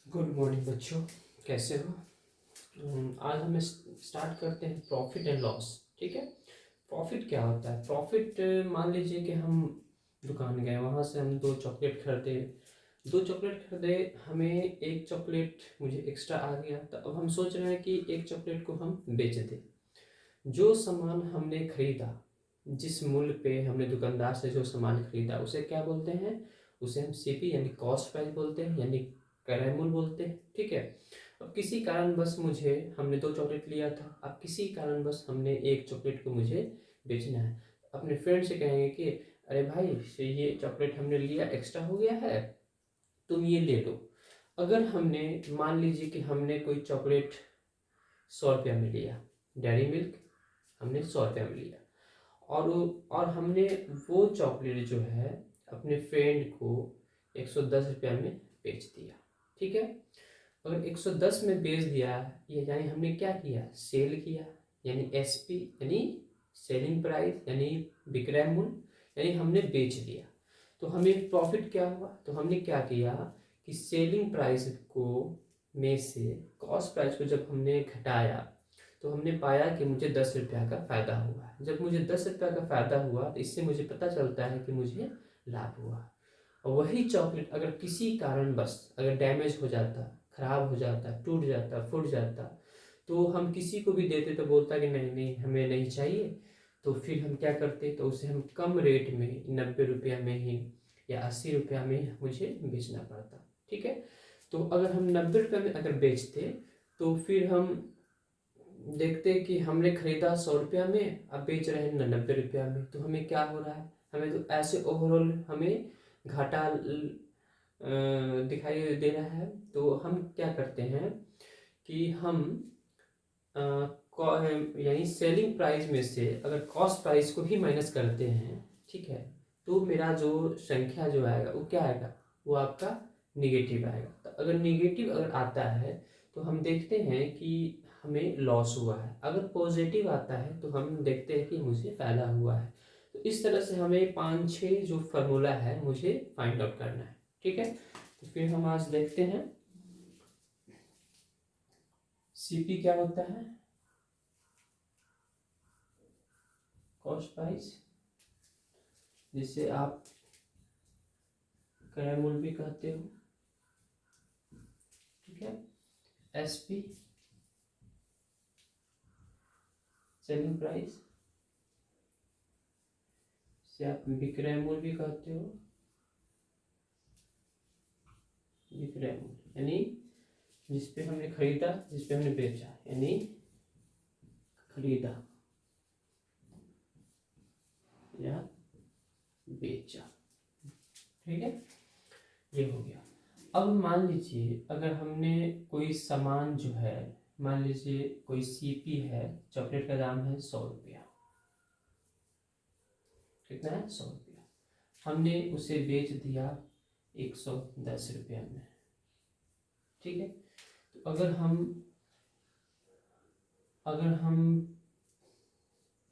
Good morning बच्चों, कैसे हो? आज हम स्टार्ट करते हैं प्रॉफिट एंड लॉस। ठीक है। प्रॉफिट क्या होता है? प्रॉफिट, मान लीजिए कि हम दुकान गए, वहाँ से हम 2 चॉकलेट खरीदे। 2 चॉकलेट खरीदे, हमें एक चॉकलेट मुझे एक्स्ट्रा आ गया, तो अब हम सोच रहे हैं कि एक चॉकलेट को हम बेच दें। जो सामान हमने खरीदा, जिस मूल्य पे हमने दुकानदार से जो सामान खरीदा, उसे क्या बोलते हैं? उसे हम सीपी यानी कॉस्ट प्राइस बोलते हैं, यानी क्रय मूल्य बोलते हैं। ठीक है। अब किसी कारणवश मुझे, हमने 2 चॉकलेट लिया था, अब किसी कारणवश हमने एक चॉकलेट को मुझे बेचना है। अपने फ्रेंड से कहेंगे कि अरे भाई, ये चॉकलेट हमने लिया, एक्स्ट्रा हो गया है, तुम ये ले लो। अगर हमने, मान लीजिए कि हमने कोई चॉकलेट 100 रुपया में लिया, डेयरी मिल्क हमने 100 रुपया में लिया, और हमने वो चॉकलेट जो है अपने फ्रेंड को 110 रुपया में बेच दिया। ठीक है। अगर 110 में बेच दिया, ये यानी हमने क्या किया? सेल किया, यानी एसपी यानी सेलिंग प्राइस यानी विक्रय मूल्य, यानी हमने बेच दिया। तो हमें प्रॉफिट क्या हुआ? तो हमने क्या किया कि सेलिंग प्राइस को में से कॉस्ट प्राइस को जब हमने घटाया, तो हमने पाया कि मुझे 10 रुपया का फ़ायदा हुआ है। जब मुझे 10 रुपया का फ़ायदा हुआ, तो इससे मुझे पता चलता है कि मुझे लाभ हुआ। और वही चॉकलेट अगर किसी कारणवश अगर डैमेज हो जाता, खराब हो जाता, टूट जाता, फूट जाता, तो हम किसी को भी देते तो बोलता कि नहीं नहीं, हमें नहीं चाहिए। तो फिर हम क्या करते? तो उसे हम कम रेट में 90 रुपया में ही या 80 रुपया में मुझे बेचना पड़ता। ठीक है। तो अगर हम 90 रुपये में अगर बेचते, तो फिर हम देखते कि हमने खरीदा 100 रुपया में, अब बेच रहे हैं 90 रुपया में, तो हमें क्या हो रहा है? हमें तो ऐसे ओवरऑल हमें घाटा दिखाई दे रहा है। तो हम क्या करते हैं कि हम यानी सेलिंग प्राइस में से अगर कॉस्ट प्राइस को ही माइनस करते हैं, ठीक है, तो मेरा जो संख्या जो आएगा वो क्या आएगा? वो आपका निगेटिव आएगा। तो अगर निगेटिव अगर आता है, तो हम देखते हैं कि हमें लॉस हुआ है। अगर पॉजिटिव आता है, तो हम देखते हैं कि मुझे फ़ायदा हुआ है। तो इस तरह से हमें 5-6 जो फार्मूला है मुझे फाइंड आउट करना है। ठीक है। तो फिर हम आज देखते हैं सीपी क्या होता है, कॉस्ट प्राइस, जिसे आप क्रय मूल्य भी कहते हो। ठीक है। एसपी सेलिंग प्राइस, से आप विक्रय मूल्य भी कहते हो। विक्रय मूल्य यानी जिसपे हमने खरीदा, जिसपे हमने बेचा, यानी खरीदा या बेचा। ठीक है, ये हो गया। अब मान लीजिए अगर हमने कोई सामान जो है, मान लीजिए कोई सीपी है, चॉकलेट का दाम है 100 रुपया। कितना है? 100 रुपया। हमने उसे बेच दिया 110 रुपया में। ठीक है। तो अगर हम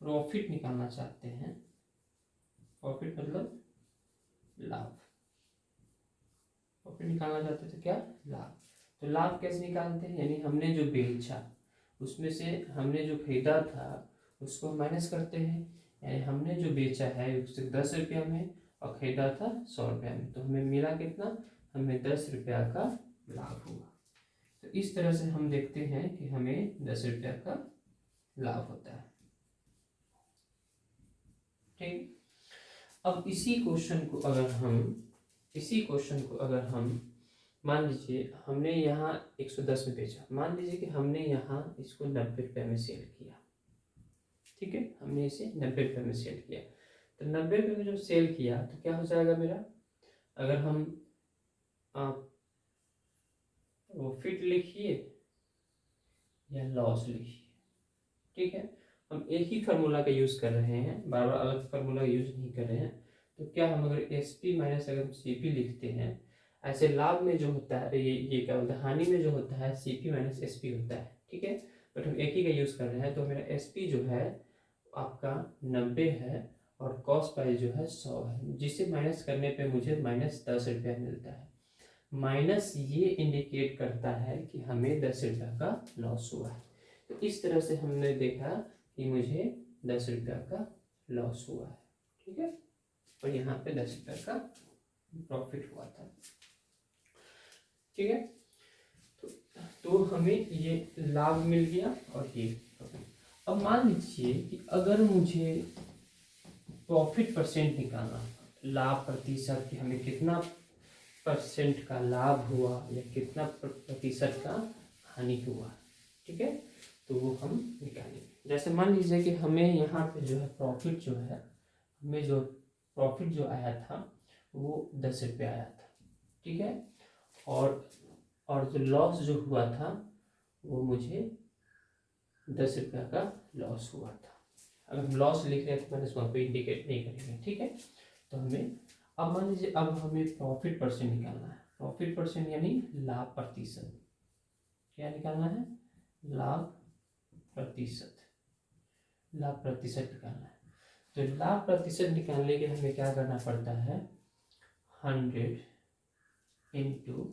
प्रॉफिट निकालना चाहते हैं, प्रॉफिट मतलब लाभ, प्रॉफिट निकालना चाहते थे क्या? लाभ। तो लाभ कैसे निकालते हैं? यानी हमने जो बेचा उसमें से हमने जो खरीदा था उसको माइनस करते हैं। यानी हमने जो बेचा है उससे 10 रुपया में और खरीदा था 100 रुपया में, तो हमें मिला कितना? हमें 10 रुपया का लाभ हुआ। तो इस तरह से हम देखते हैं कि हमें 10 रुपया का लाभ होता है। ठीक। अब इसी क्वेश्चन को अगर हम मान लीजिए हमने यहाँ 110 में बेचा, मान लीजिए कि हमने यहाँ इसको 90 रुपये में सेल किया। ठीक है, हमने इसे 90 रुपये में सेल किया। तो 90 रुपये में जब सेल किया तो क्या हो जाएगा मेरा? अगर हम आप प्रॉफिट लिखिए या लॉस लिखिए। ठीक है। हम एक ही फार्मूला का यूज़ कर रहे हैं, बार बार अलग फार्मूला यूज़ नहीं कर रहे हैं। तो क्या हम अगर एस पी माइनस अगर सी पी लिखते हैं, ऐसे लाभ में जो होता है, ये क्या होता है, हानि में जो होता है C P minus S P होता है। ठीक है। बट हम एक ही का यूज़ कर रहे हैं, तो मेरा एस पी जो है आपका 90 है और कॉस्ट प्राइस जो है 100 है, जिसे माइनस करने पे मुझे -10 रुपया मिलता है। माइनस ये इंडिकेट करता है कि हमें 10 रुपया का लॉस हुआ है। तो इस तरह से हमने देखा कि मुझे 10 रुपया का लॉस हुआ है, ठीक है, और यहाँ पे 10 रुपया का प्रॉफिट हुआ था, ठीक है। तो हमें ये लाभ मिल गया और ये प्रॉफिट। अब मान लीजिए कि अगर मुझे प्रॉफिट परसेंट निकालना, लाभ प्रतिशत कि हमें कितना परसेंट का लाभ हुआ या कितना प्रतिशत का हानि हुआ, ठीक है, तो वो हम निकालेंगे। जैसे मान लीजिए कि हमें यहाँ पे जो है प्रॉफिट जो है, हमें जो प्रॉफिट जो आया था वो 10 रुपये आया था, ठीक है, और जो लॉस जो हुआ था वो मुझे 10 रुपया का लॉस हुआ था। अगर हम लॉस लिख रहे हैं तो मैंने वहाँ पे इंडिकेट नहीं करेंगे, ठीक है। तो हमें अब मान लीजिए अब हमें प्रॉफिट परसेंट निकालना है। प्रॉफिट परसेंट यानी लाभ प्रतिशत, क्या निकालना है? लाभ प्रतिशत, लाभ प्रतिशत निकालना है। तो लाभ प्रतिशत निकालने के लिए हमें क्या करना पड़ता है? 100 इंटू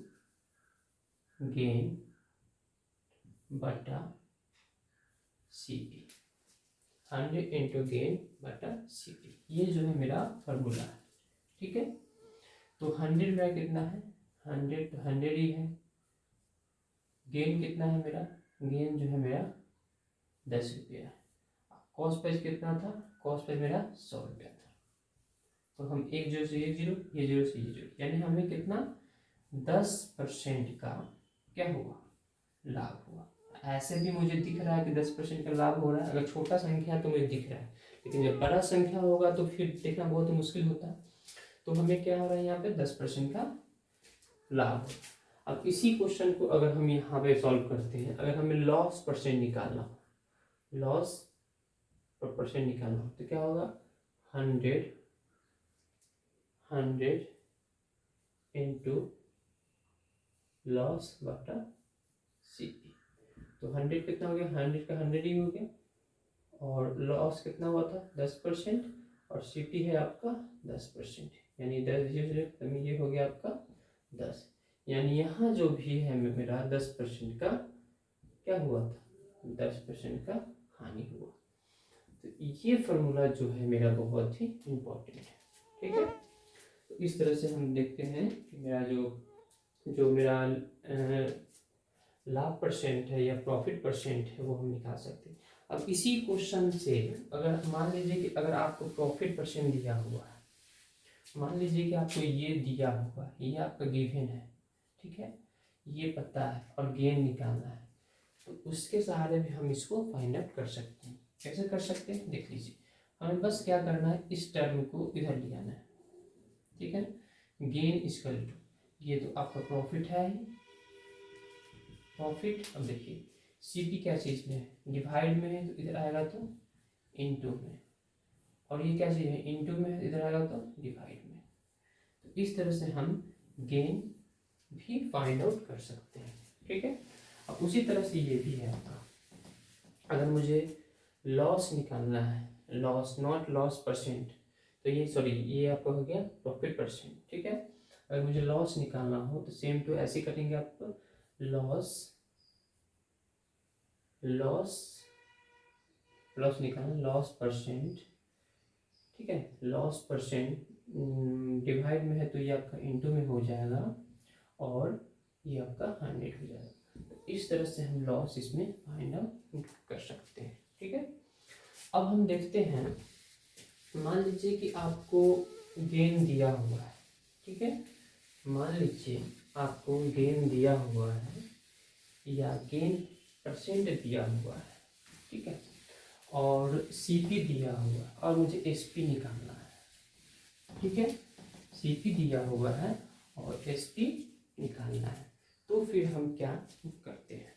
गेन बटा सीपी, 100 इंटू गेन बटा सीपी, ये जो है मेरा फॉर्मूला है, ठीक है। तो 100 रुपया कितना है? 100 तो 100 ही है। गेन कितना है मेरा? गेन जो है मेरा 10 रुपया है। कॉस्ट प्राइस कितना था? कॉस्ट प्राइस मेरा 100 रुपया था। तो हम एक जीरो से एक जीरो, ये जीरो से ये जीरो, यानी हमें कितना 10% का क्या हुआ? लाभ हुआ। ऐसे भी मुझे दिख रहा है कि 10% का लाभ हो रहा है। अगर छोटा संख्या है तो मुझे दिख रहा है, लेकिन जब बड़ा संख्या होगा तो फिर देखना बहुत मुश्किल होता है। तो हमें क्या हो रहा है यहाँ पे 10% का लाभ हो। अब इसी क्वेश्चन को अगर हम यहाँ पे सॉल्व करते हैं, अगर हमें लॉस परसेंट निकालना हो, लॉस परसेंट निकालना हो तो क्या होगा? 100 इंटू लॉस बटा सीपी। तो 100 कितना हो गया? 100 का 100 ही हो गया। और लॉस कितना हुआ था? 10%, और सीपी है आपका 10%, यानी 10 ये हो गया आपका 10। यानी यहाँ जो भी है मेरा 10% का क्या हुआ था? 10% का हानि हुआ। तो ये फॉर्मूला जो है मेरा बहुत ही इम्पोर्टेंट है, ठीक है। तो इस तरह से हम देखते हैं कि मेरा जो मेरा लाभ परसेंट है या प्रॉफिट परसेंट है वो हम निकाल सकते हैं। अब इसी क्वेश्चन से अगर मान लीजिए कि अगर आपको प्रॉफिट परसेंट दिया हुआ है, मान लीजिए कि आपको ये दिया हुआ है, ये आपका गिवन है, ठीक है, ये पता है और गेन निकालना है, तो उसके सहारे भी हम इसको फाइंड आउट कर सकते हैं। कैसे कर सकते हैं? देख लीजिए, हमें बस क्या करना है, इस टर्म को इधर ले आना है, ठीक है। गेन इक्वल टू, ये तो आपका प्रॉफिट है, प्रॉफिट। अब देखिए सीपी क्या चीज़ में है? डिवाइड में है, तो इधर आएगा तो इनटू में, और ये क्या चीज़ है? इनटू में है, इधर आएगा तो डिवाइड में। तो इस तरह से हम गेन भी फाइंड आउट कर सकते हैं, ठीक है। अब उसी तरह से ये भी है आपका, अगर मुझे लॉस निकालना है, लॉस नॉट लॉस परसेंट, तो ये सॉरी ये आपका हो गया प्रॉफिट परसेंट, ठीक है। अगर मुझे लॉस निकालना हो तो सेम टू ऐसे करेंगे आपको, लॉस लॉस लॉस निकालना, लॉस परसेंट, ठीक है, लॉस परसेंट डिवाइड में है तो ये आपका इनटू में हो जाएगा, और ये आपका 100 हो जाएगा। तो इस तरह से हम लॉस इसमें फाइंड आउट कर सकते हैं, ठीक है। अब हम देखते हैं, मान लीजिए कि आपको गेन दिया हुआ है, ठीक है, मान लीजिए आपको गेन दिया हुआ है या गेन परसेंट दिया हुआ है, ठीक है, और सीपी दिया हुआ है और मुझे एसपी निकालना है, ठीक है। सीपी दिया हुआ है और एसपी निकालना है, तो फिर हम क्या करते हैं?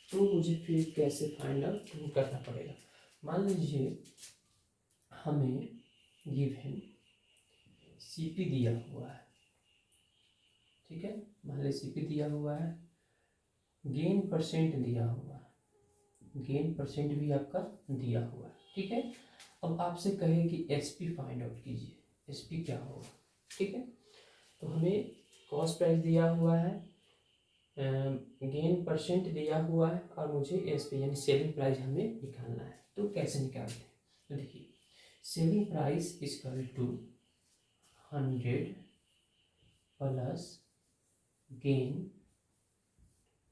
तो मुझे फिर कैसे फाइंड आउट करना पड़ेगा? मान लीजिए हमें गिवन सीपी दिया हुआ है, ठीक है, मान लीजिए सीपी दिया हुआ है, गेन परसेंट दिया हुआ है, गेन परसेंट भी आपका दिया हुआ है, ठीक है। अब आपसे कहे कि एसपी फाइंड आउट कीजिए, एसपी क्या होगा? ठीक है। तो हमें कॉस्ट प्राइस दिया हुआ है, गेन परसेंट दिया हुआ है, और मुझे एसपी यानी सेलिंग प्राइस हमें निकालना है। तो कैसे निकालते हैं, तो देखिए selling price equal to 100 plus gain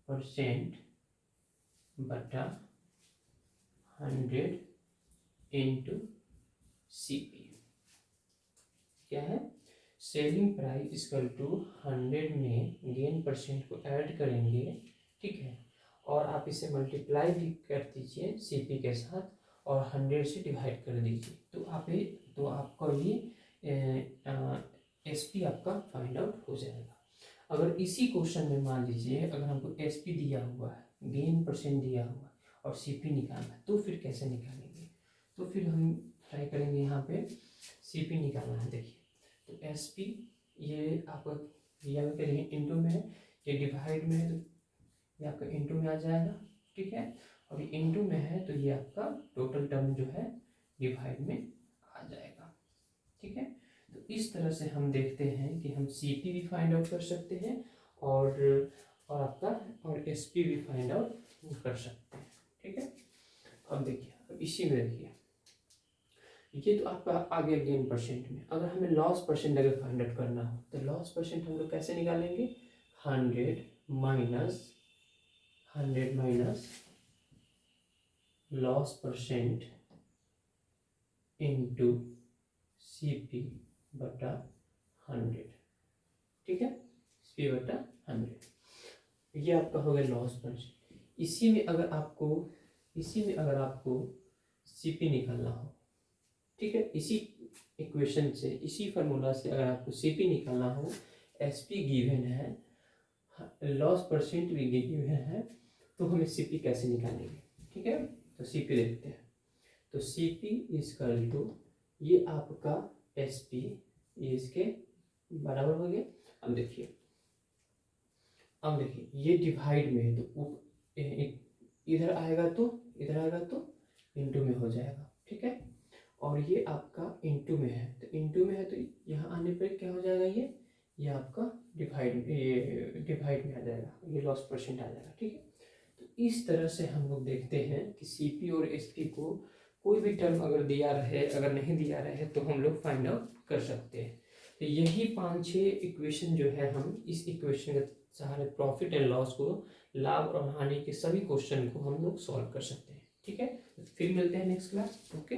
percent बटा 100 इंटू सीपी। क्या है, सेलिंग प्राइस इक्वल टू 100 में गेन परसेंट को ऐड करेंगे, ठीक है, और आप इसे मल्टीप्लाई भी कर दीजिए सीपी के साथ और 100 से डिवाइड कर दीजिए, तो आपका ये एसपी आपका फाइंड आउट हो जाएगा। अगर इसी क्वेश्चन में मान लीजिए अगर हमको एसपी दिया हुआ है, गेन परसेंट दिया हुआ है और सीपी निकालना है, तो फिर कैसे निकालेंगे, तो फिर हम ट्राई करेंगे यहाँ पे सीपी निकालना है। देखिए तो एसपी ये आपका दिया हुआ करिए इंटू में है, ये डिवाइड में है तो ये आपका इंटू में आ जाएगा, ठीक है, और ये इंटू में है तो ये आपका टोटल टर्म जो है डिवाइड में आ जाएगा, ठीक है। तो इस तरह से हम देखते हैं कि हम सीपी भी फाइंड आउट कर सकते हैं और आपका और एसपी भी फाइंड आउट कर सकते हैं, ठीक है। अब देखिए, अब इसी में देखिए ये तो आपका आ गया गेन परसेंट में। अगर हमें लॉस परसेंट अगर फाइंड आउट करना हो तो लॉस परसेंट हम लोग कैसे निकालेंगे, 100 minus loss percent into CP बटा 100, ठीक है, सीपी बटा 100, ये आपका हो गया लॉस परसेंट। इसी में अगर आपको सीपी निकालना हो, ठीक है, इसी इक्वेशन से, इसी फार्मूला से अगर आपको सीपी निकालना हो, एसपी गिवन है, लॉस परसेंट भी गिवन है, तो हमें सीपी कैसे निकालेंगे, ठीक है। तो सीपी देखते हैं, तो सीपी इक्वल टू ये आपका एसपी ये इसके बराबर हो गया। अब देखिए ये डिवाइड में है तो इधर आएगा तो इंटू में हो जाएगा, ठीक है, और ये आपका इंटू में है तो यहाँ आने पर क्या हो जाएगा, ये आपका डिवाइड में आ जाएगा, ये लॉस परसेंट आ जाएगा, ठीक है। तो इस तरह से हम लोग देखते हैं कि सीपी और एसपी को कोई भी टर्म अगर दिया रहे, अगर नहीं दिया रहे तो हम लोग फाइंड आउट कर सकते हैं। तो यही 5-6 इक्वेशन जो है हम इस इक्वेशन के सहारे प्रॉफिट एंड लॉस को, लाभ और हानि के सभी क्वेश्चन को हम लोग सॉल्व कर सकते हैं, ठीक है। फिर मिलते हैं नेक्स्ट क्लास, ओके।